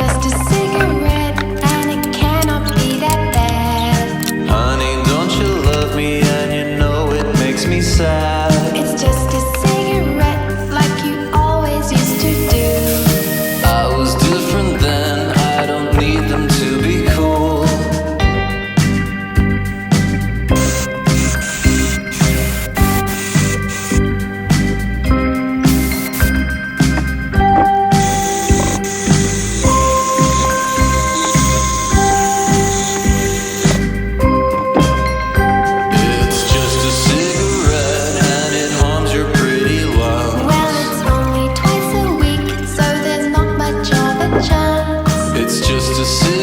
just a cigarette, and it cannot be that bad. Honey, don't you love me? And you know it makes me sad. It's just a cigarette, like you always used to do. I was different then, I don't need them to be cool. It's just a cigarette and it harms your pretty lung. Well, it's only twice a week, so there's not much of a chance. It's just a cigarette.